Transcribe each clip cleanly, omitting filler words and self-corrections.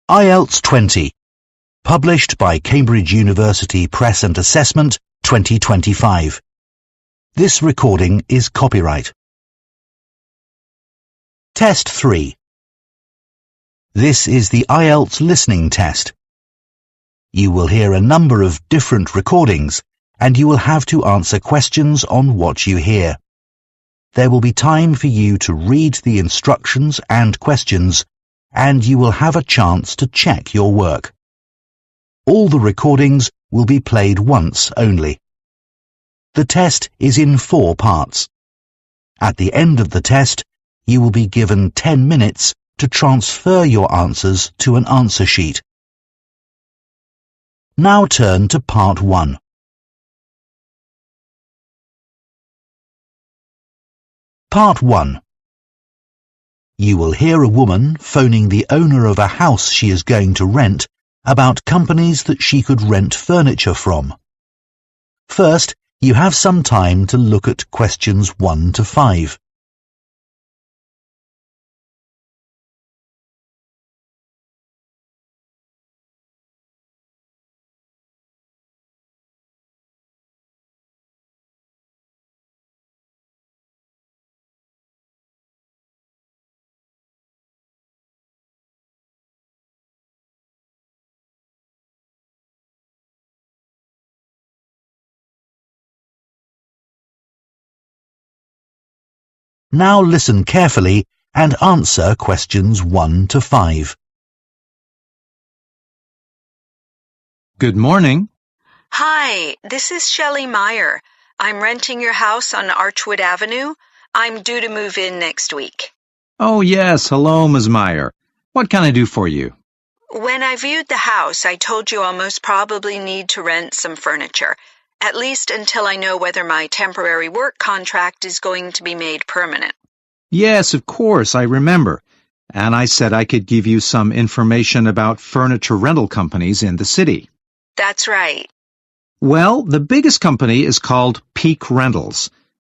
IELTS 20, published by Cambridge University Press and Assessment 2025. This recording is copyright. Test 3. This is the IELTS listening test. You will hear a number of different recordings and you will have to answer questions on what you hear. There will be time for you to read the instructions and questions, and you will have a chance to check your work. All the recordings will be played once only. The test is in 4 parts. At the end of the test, you will be given 10 minutes to transfer your answers to an answer sheet. Now turn to Part 1. Part 1. You will hear a woman phoning the owner of a house she is going to rent about companies that she could rent furniture from. First, you have some time to look at questions 1 to 5. Now listen carefully and answer questions 1 to 5. Good morning. Hi, this is Shelley Meyer. I'm renting your house on Archwood Avenue. I'm due to move in next week. Oh, yes. Hello, Ms. Meyer. What can I do for you? When I viewed the house, I told you I'll most probably need to rent some furniture, at least until I know whether my temporary work contract is going to be made permanent. Yes, of course, I remember. And I said I could give you some information about furniture rental companies in the city. That's right. Well, the biggest company is called Peak Rentals.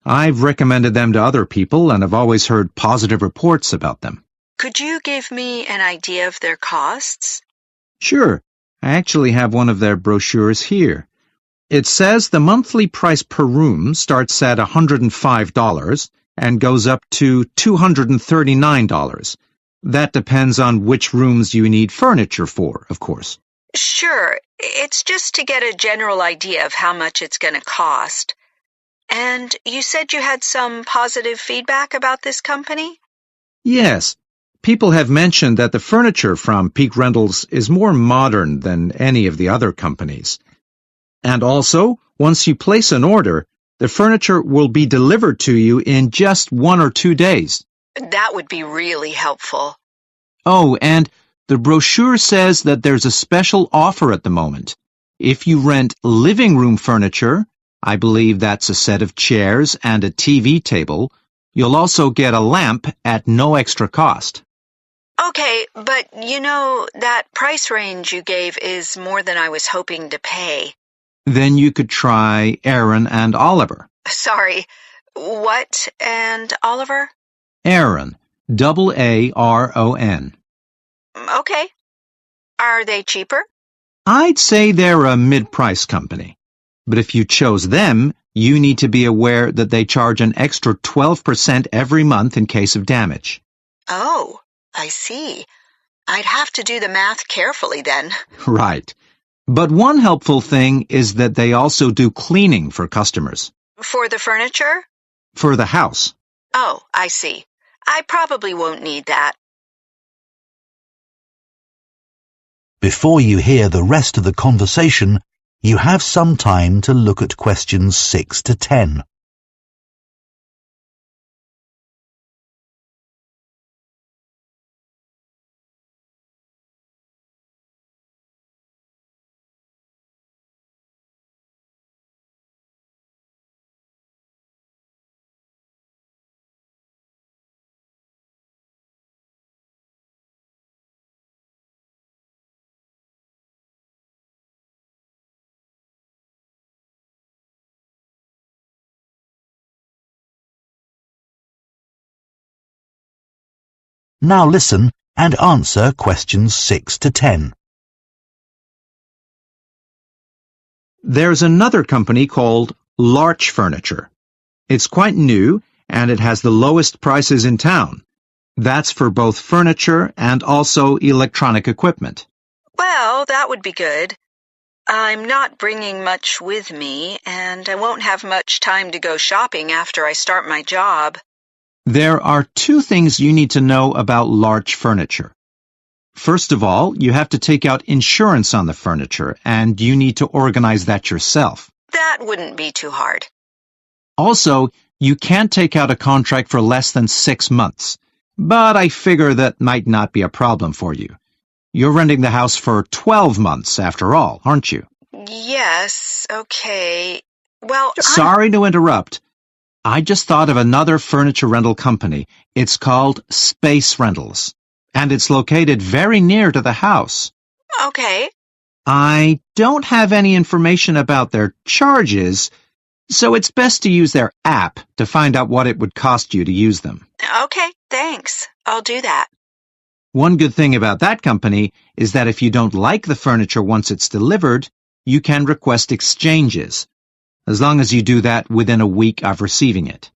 I've recommended them to other people and have always heard positive reports about them. Could you give me an idea of their costs? Sure. I actually have one of their brochures here. It says the monthly price per room starts at $105 and goes up to $239. That depends on which rooms you need furniture for, of course. Sure. It's just to get a general idea of how much it's going to cost. And you said you had some positive feedback about this company? Yes. People have mentioned that the furniture from Peak Rentals is more modern than any of the other companies. And also, once you place an order, the furniture will be delivered to you in just 1 or 2 days. That would be really helpful. Oh, and the brochure says that there's a special offer at the moment. If you rent living room furniture, I believe that's a set of chairs and a TV table, you'll also get a lamp at no extra cost. Okay, but that price range you gave is more than I was hoping to pay. Then you could try Aaron and Oliver. Sorry, what and Oliver? Aaron, Aaron. Okay. Are they cheaper? I'd say they're a mid-price company. But if you chose them, you need to be aware that they charge an extra 12% every month in case of damage. Oh, I see. I'd have to do the math carefully then. Right. But one helpful thing is that they also do cleaning for customers. For the furniture? For the house. Oh, I see. I probably won't need that. Before you hear the rest of the conversation, you have some time to look at questions 6 to 10. Now listen and answer questions 6 to 10. There's another company called Larch Furniture. It's quite new, and it has the lowest prices in town. That's for both furniture and also electronic equipment. Well, that would be good. I'm not bringing much with me, and I won't have much time to go shopping after I start my job. There are two things you need to know about Larch Furniture. First of all, you have to take out insurance on the furniture, and you need to organize that yourself. That wouldn't be too hard. Also, you can't take out a contract for less than 6 months, but I figure that might not be a problem for you. You're renting the house for 12 months, after all, aren't you? Yes, okay. Well, Sorry to interrupt. I just thought of another furniture rental company. It's called Space Rentals, and it's located very near to the house. Okay. I don't have any information about their charges, so it's best to use their app to find out what it would cost you to use them. Okay, thanks. I'll do that. One good thing about that company is that if you don't like the furniture once it's delivered, you can request exchanges, as long as you do that within a week of receiving it.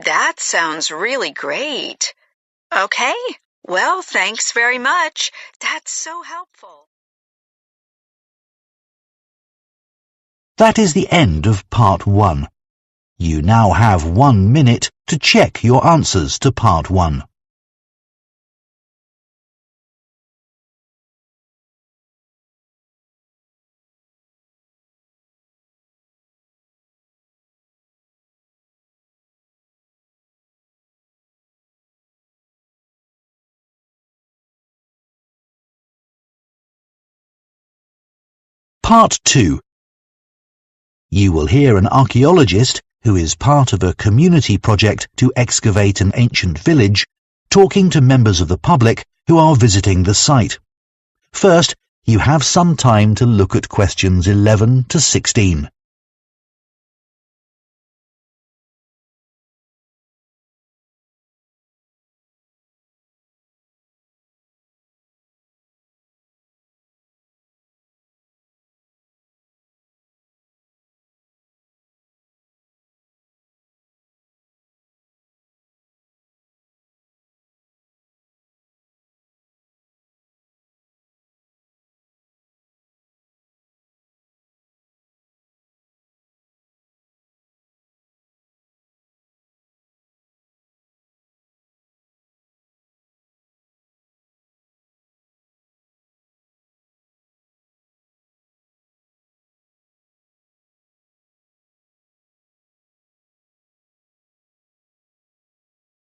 That sounds really great. Okay, well, thanks very much. That's so helpful. That is the end of part 1. You now have 1 minute to check your answers to part 1. Part 2. You will hear an archaeologist, who is part of a community project to excavate an ancient village, talking to members of the public who are visiting the site. First, you have some time to look at questions 11 to 16.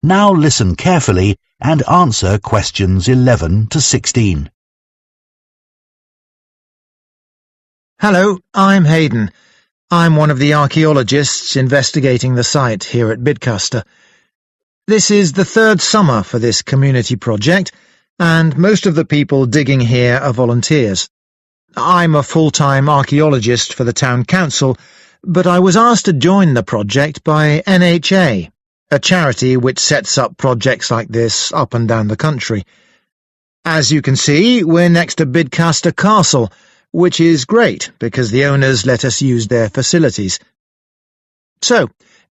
Now listen carefully and answer questions 11 to 16. Hello, I'm Hayden. I'm one of the archaeologists investigating the site here at Bidcaster. This is the 3rd summer for this community project, and most of the people digging here are volunteers. I'm a full-time archaeologist for the town council, but I was asked to join the project by NHA, a charity which sets up projects like this up and down the country. As you can see, we're next to Bidcaster Castle, which is great because the owners let us use their facilities. So,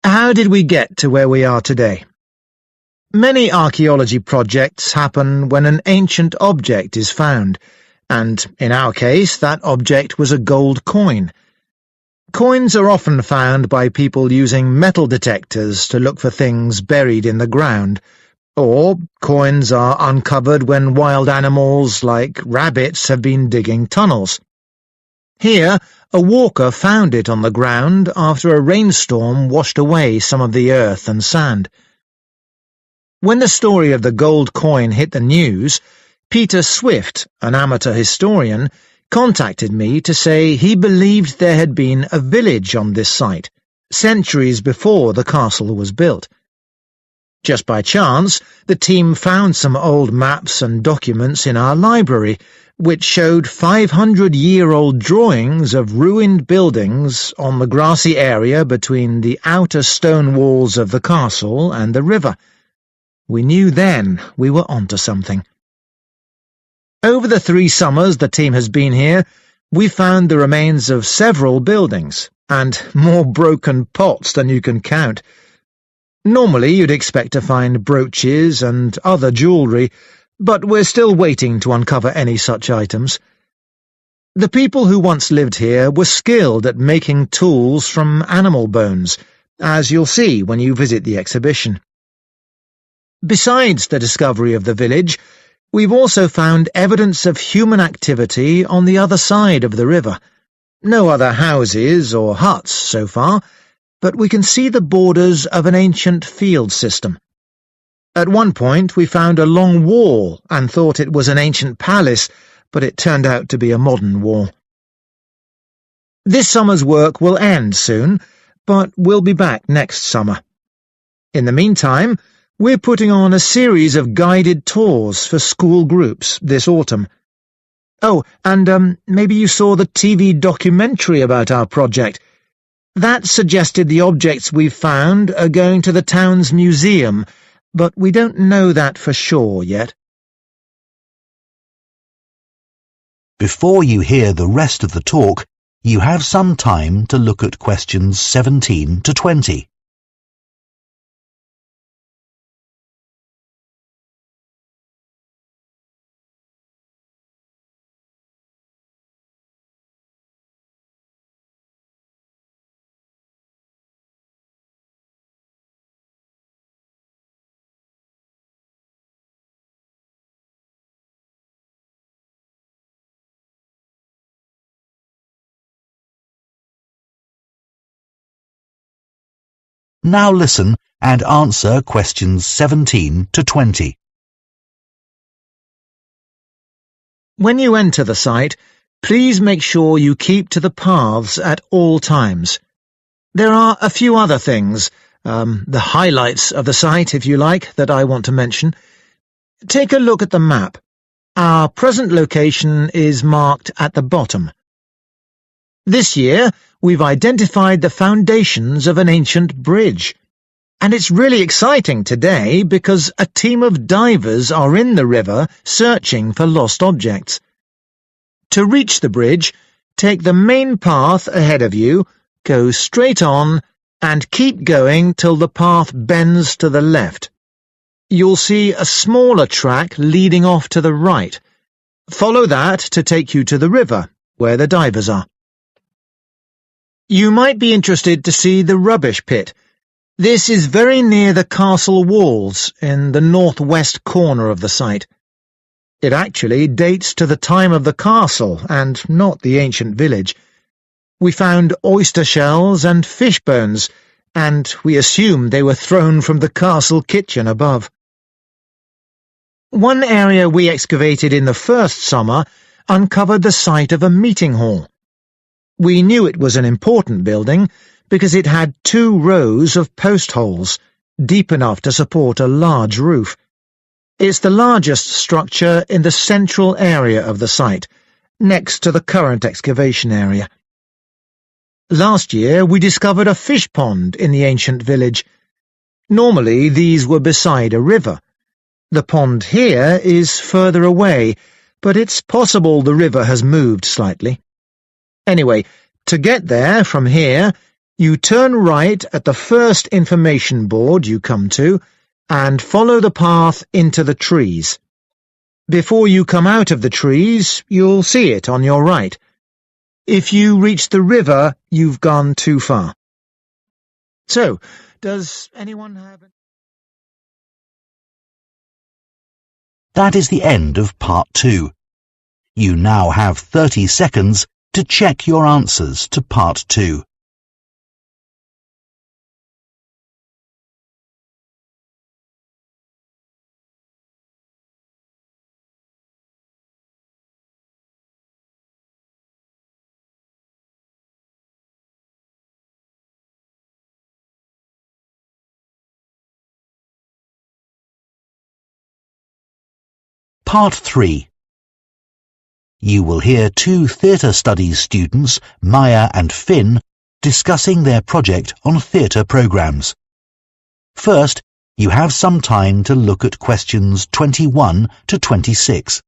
how did we get to where we are today? Many archaeology projects happen when an ancient object is found, and in our case that object was a gold coin. Coins are often found by people using metal detectors to look for things buried in the ground, or coins are uncovered when wild animals like rabbits have been digging tunnels. Here, a walker found it on the ground after a rainstorm washed away some of the earth and sand. When the story of the gold coin hit the news, Peter Swift, an amateur historian, contacted me to say he believed there had been a village on this site, centuries before the castle was built. Just by chance, the team found some old maps and documents in our library, which showed 500-year-old drawings of ruined buildings on the grassy area between the outer stone walls of the castle and the river. We knew then we were onto something. Over the 3 summers the team has been here, we found the remains of several buildings, and more broken pots than you can count. Normally you'd expect to find brooches and other jewellery, but we're still waiting to uncover any such items. The people who once lived here were skilled at making tools from animal bones, as you'll see when you visit the exhibition. Besides the discovery of the village, we've also found evidence of human activity on the other side of the river. No other houses or huts so far, but we can see the borders of an ancient field system. At one point we found a long wall and thought it was an ancient palace, but it turned out to be a modern wall. This summer's work will end soon, but we'll be back next summer. In the meantime, we're putting on a series of guided tours for school groups this autumn. Oh, and maybe you saw the TV documentary about our project. That suggested the objects we've found are going to the town's museum, but we don't know that for sure yet. Before you hear the rest of the talk, you have some time to look at questions 17 to 20. Now listen and answer questions 17 to 20. When you enter the site, please make sure you keep to the paths at all times. There are a few other things, the highlights of the site, if you like, that I want to mention. Take a look at the map. Our present location is marked at the bottom. This year, we've identified the foundations of an ancient bridge. And it's really exciting today because a team of divers are in the river searching for lost objects. To reach the bridge, take the main path ahead of you, go straight on, and keep going till the path bends to the left. You'll see a smaller track leading off to the right. Follow that to take you to the river, where the divers are. You might be interested to see the rubbish pit. This is very near the castle walls in the northwest corner of the site. It actually dates to the time of the castle and not the ancient village. We found oyster shells and fish bones, and we assume they were thrown from the castle kitchen above. One area we excavated in the first summer uncovered the site of a meeting hall. We knew it was an important building because it had 2 rows of post holes, deep enough to support a large roof. It's the largest structure in the central area of the site, next to the current excavation area. Last year we discovered a fish pond in the ancient village. Normally these were beside a river. The pond here is further away, but it's possible the river has moved slightly. Anyway, to get there from here, you turn right at the first information board you come to and follow the path into the trees. Before you come out of the trees, you'll see it on your right. If you reach the river, you've gone too far. So, does anyone have... That is the end of part 2. You now have 30 seconds to check your answers to part 2. Part 3. You will hear 2 theatre studies students, Maya and Finn, discussing their project on theatre programmes. First, you have some time to look at questions 21 to 26.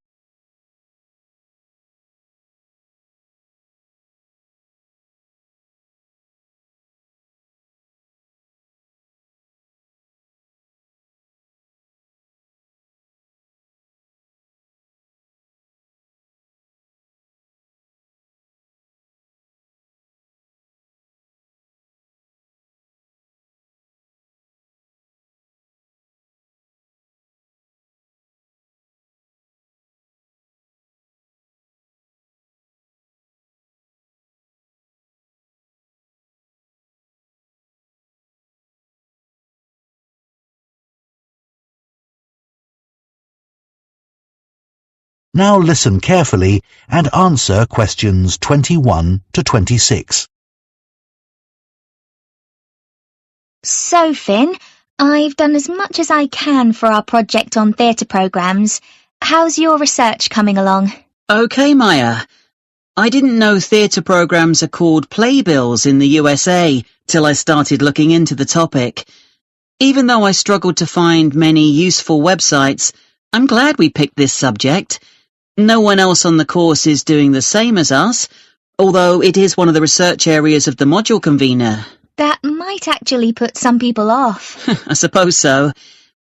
Now listen carefully and answer questions 21 to 26. So, Finn, I've done as much as I can for our project on theatre programmes. How's your research coming along? Okay, Maya. I didn't know theatre programmes are called playbills in the USA till I started looking into the topic. Even though I struggled to find many useful websites, I'm glad we picked this subject. No one else on the course is doing the same as us, although it is one of the research areas of the module convener. That might actually put some people off. I suppose so.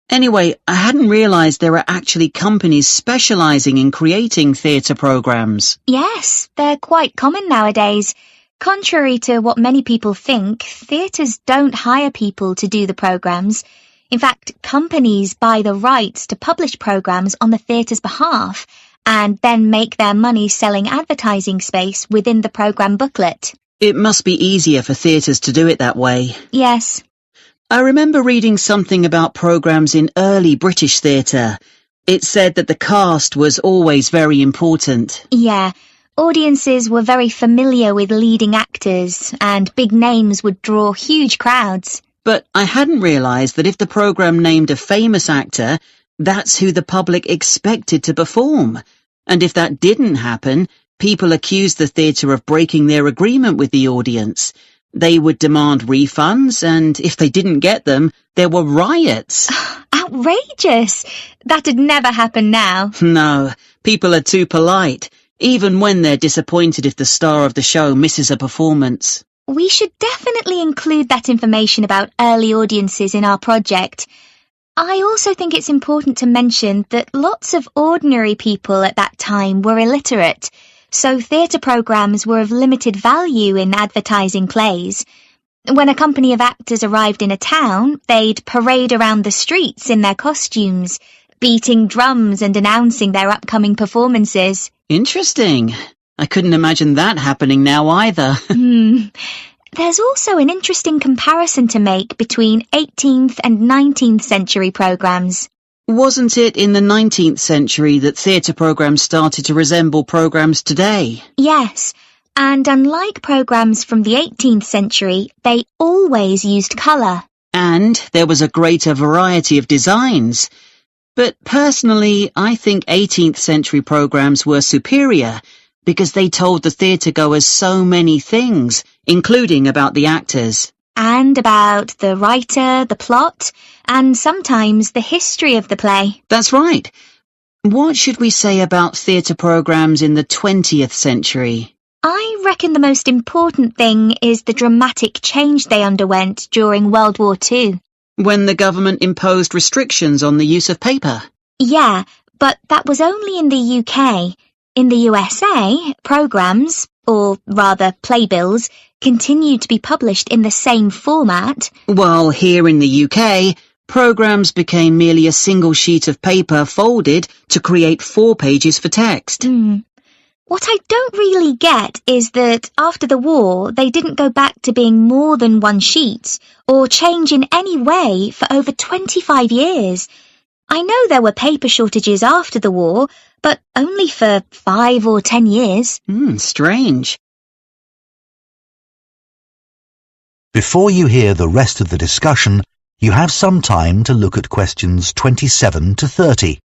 Anyway, I hadn't realised there are actually companies specialising in creating theatre programmes. Yes, they're quite common nowadays. Contrary to what many people think, theatres don't hire people to do the programmes. In fact, companies buy the rights to publish programmes on the theatre's behalf and then make their money selling advertising space within the programme booklet. It must be easier for theatres to do it that way. Yes. I remember reading something about programmes in early British theatre. It said that the cast was always very important. Yeah, audiences were very familiar with leading actors, and big names would draw huge crowds. But I hadn't realised that if the programme named a famous actor, that's who the public expected to perform. And if that didn't happen, people accused the theatre of breaking their agreement with the audience. They would demand refunds, and if they didn't get them, there were riots. Outrageous! That'd never happen now. No, people are too polite, even when they're disappointed if the star of the show misses a performance. We should definitely include that information about early audiences in our project. I also think it's important to mention that lots of ordinary people at that time were illiterate, so theatre programmes were of limited value in advertising plays. When a company of actors arrived in a town, they'd parade around the streets in their costumes, beating drums and announcing their upcoming performances. Interesting. I couldn't imagine that happening now either. There's also an interesting comparison to make between 18th and 19th century programmes. Wasn't it in the 19th century that theatre programmes started to resemble programmes today? Yes, and unlike programmes from the 18th century, they always used colour. And there was a greater variety of designs. But personally, I think 18th century programmes were superior because they told the theatre-goers so many things, including about the actors. And about the writer, the plot, and sometimes the history of the play. That's right. What should we say about theatre programmes in the 20th century? I reckon the most important thing is the dramatic change they underwent during World War II. When the government imposed restrictions on the use of paper? Yeah, but that was only in the UK. In the USA, programmes, or rather playbills, continued to be published in the same format. While here in the UK, programmes became merely a single sheet of paper folded to create 4 pages for text. What I don't really get is that after the war, they didn't go back to being more than one sheet, or change in any way for over 25 years. I know there were paper shortages after the war, but only for 5 or 10 years. Strange. Before you hear the rest of the discussion, you have some time to look at questions 27 to 30.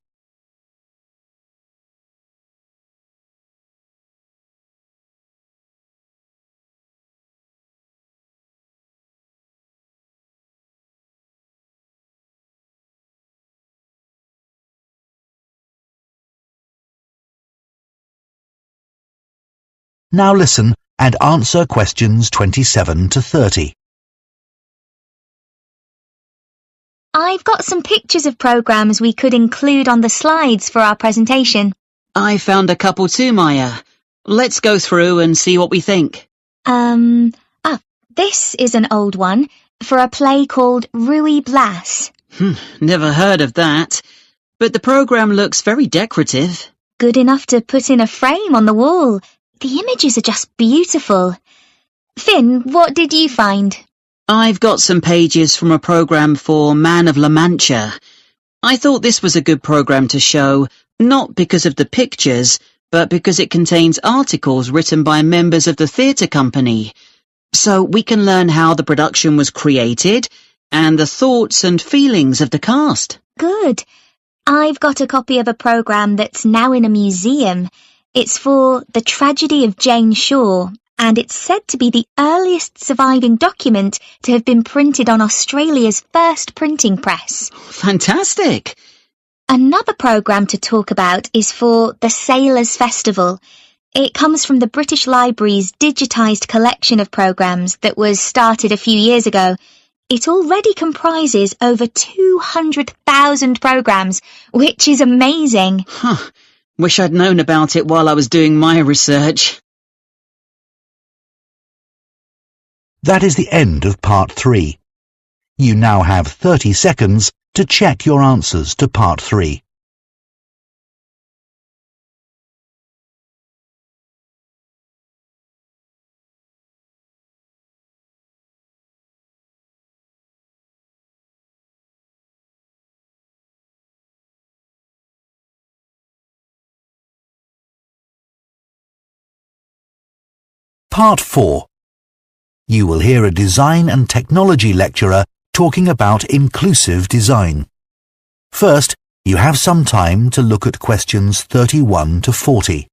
Now listen and answer questions 27 to 30. I've got some pictures of programmes we could include on the slides for our presentation. I found a couple too, Maya. Let's go through and see what we think. This is an old one for a play called Ruy Blas. Never heard of that. But the programme looks very decorative. Good enough to put in a frame on the wall. The images are just beautiful. Finn, what did you find? I've got some pages from a programme for Man of La Mancha. I thought this was a good programme to show, Not because of the pictures, but because it contains articles written by members of the theatre company. So we can learn how the production was created and the thoughts and feelings of the cast. Good. I've got a copy of a programme that's now in a museum. It's for The Tragedy of Jane Shore, and it's said to be the earliest surviving document to have been printed on Australia's first printing press. Fantastic! Another programme to talk about is for the Sailors' Festival. It comes from the British Library's digitised collection of programmes that was started a few years ago. It already comprises over 200,000 programmes, which is amazing. Wish I'd known about it while I was doing my research. That is the end of part 3. You now have 30 seconds to check your answers to part 3. Part 4. You will hear a design and technology lecturer talking about inclusive design. First, you have some time to look at questions 31 to 40.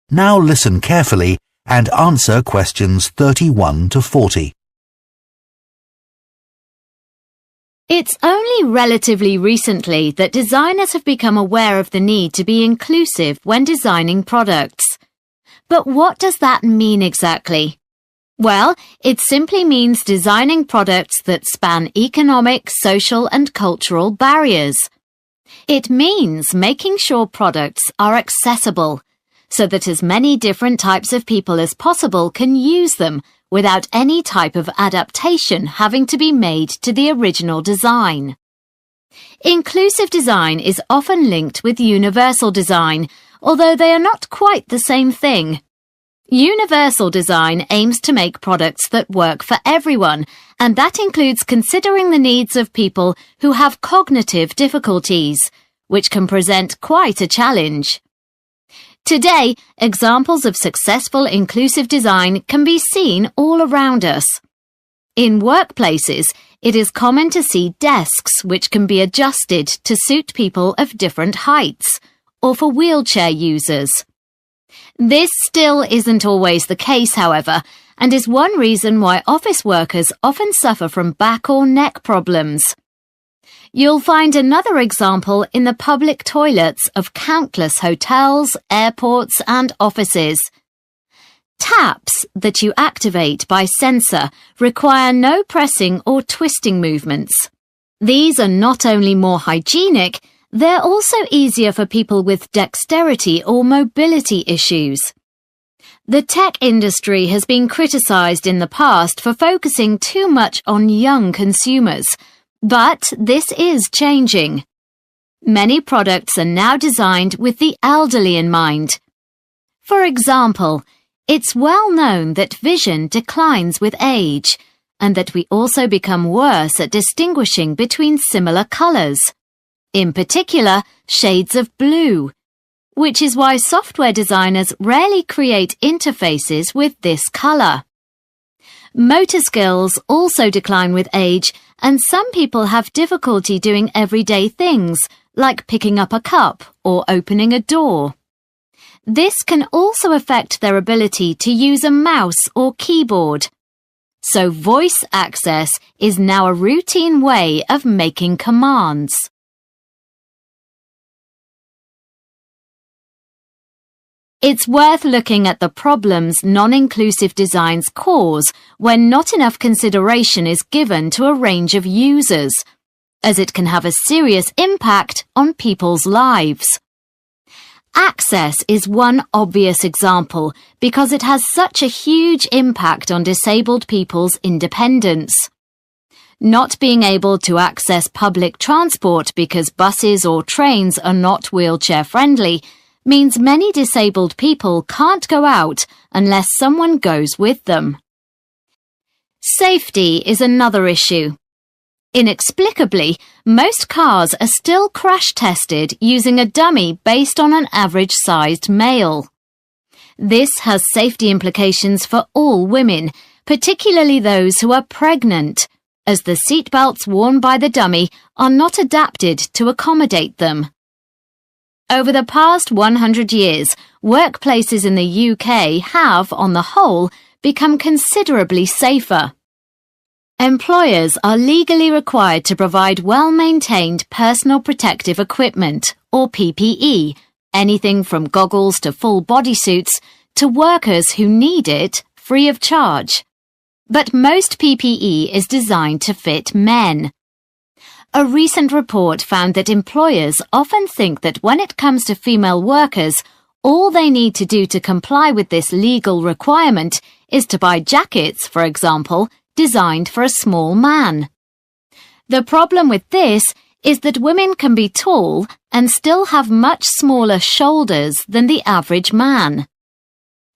Now listen carefully and answer questions 31 to 40. It's only relatively recently that designers have become aware of the need to be inclusive when designing products. But what does that mean exactly? Well, it simply means designing products that span economic, social and cultural barriers. It means making sure products are accessible, so that as many different types of people as possible can use them without any type of adaptation having to be made to the original design. Inclusive design is often linked with universal design, although they are not quite the same thing. Universal design aims to make products that work for everyone, and that includes considering the needs of people who have cognitive difficulties, which can present quite a challenge. Today, examples of successful inclusive design can be seen all around us. In workplaces, it is common to see desks which can be adjusted to suit people of different heights, or for wheelchair users. This still isn't always the case, however, and is one reason why office workers often suffer from back or neck problems. You'll find another example in the public toilets of countless hotels, airports and offices. Taps that you activate by sensor require no pressing or twisting movements. These are not only more hygienic, they're also easier for people with dexterity or mobility issues. The tech industry has been criticized in the past for focusing too much on young consumers, but this is changing. Many products are now designed with the elderly in mind. For example, it's well known that vision declines with age, and that we also become worse at distinguishing between similar colors, in particular shades of blue, which is why software designers rarely create interfaces with this color. Motor skills also decline with age, and some people have difficulty doing everyday things, like picking up a cup or opening a door. This can also affect their ability to use a mouse or keyboard. so voice access is now a routine way of making commands. It's worth looking at the problems non-inclusive designs cause when not enough consideration is given to a range of users, as it can have a serious impact on people's lives. Access is one obvious example because it has such a huge impact on disabled people's independence. Not being able to access public transport because buses or trains are not wheelchair-friendly means many disabled people can't go out unless someone goes with them. Safety is another issue. Inexplicably, most cars are still crash-tested using a dummy based on an average-sized male. This has safety implications for all women, particularly those who are pregnant, as the seatbelts worn by the dummy are not adapted to accommodate them. Over the past 100 years, workplaces in the UK have, on the whole, become considerably safer. Employers are legally required to provide well-maintained personal protective equipment, or PPE, anything from goggles to full bodysuits, to workers who need it free of charge. But most PPE is designed to fit men. A recent report found that employers often think that when it comes to female workers, all they need to do to comply with this legal requirement is to buy jackets, for example, designed for a small man. The problem with this is that women can be tall and still have much smaller shoulders than the average man.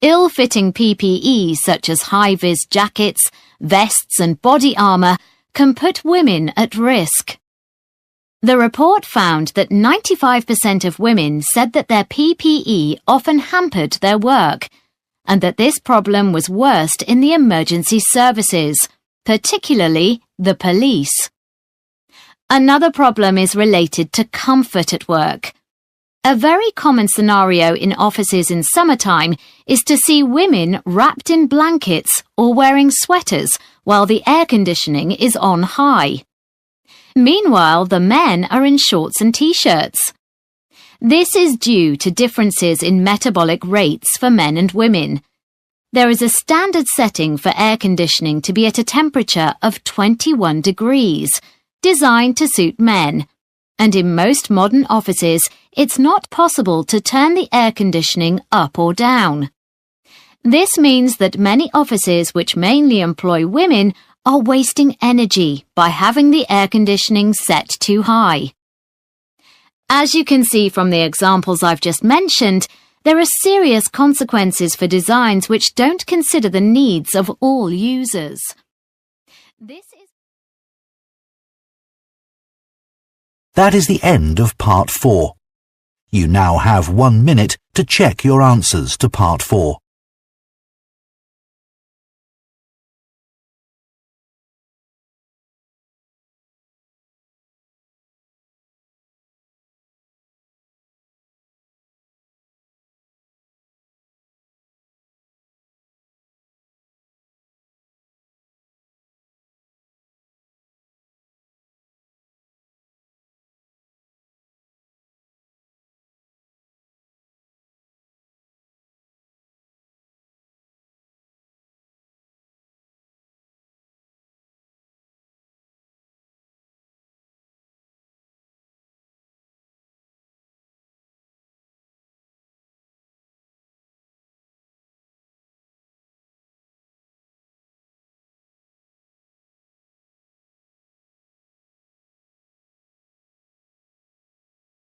Ill-fitting PPE such as high-vis jackets, vests and body armour can put women at risk. The report found that 95% of women said that their PPE often hampered their work, and that this problem was worst in the emergency services, particularly the police. Another problem is related to comfort at work. A very common scenario in offices in summertime is to see women wrapped in blankets or wearing sweaters while the air conditioning is on high. Meanwhile, the men are in shorts and t-shirts. This is due to differences in metabolic rates for men and women. There is a standard setting for air conditioning to be at a temperature of 21 degrees, designed to suit men, and in most modern offices, it's not possible to turn the air conditioning up or down. This means that many offices which mainly employ women are wasting energy by having the air conditioning set too high. As you can see from the examples I've just mentioned, there are serious consequences for designs which don't consider the needs of all users. That is the end of Part 4. You now have 1 minute to check your answers to Part 4.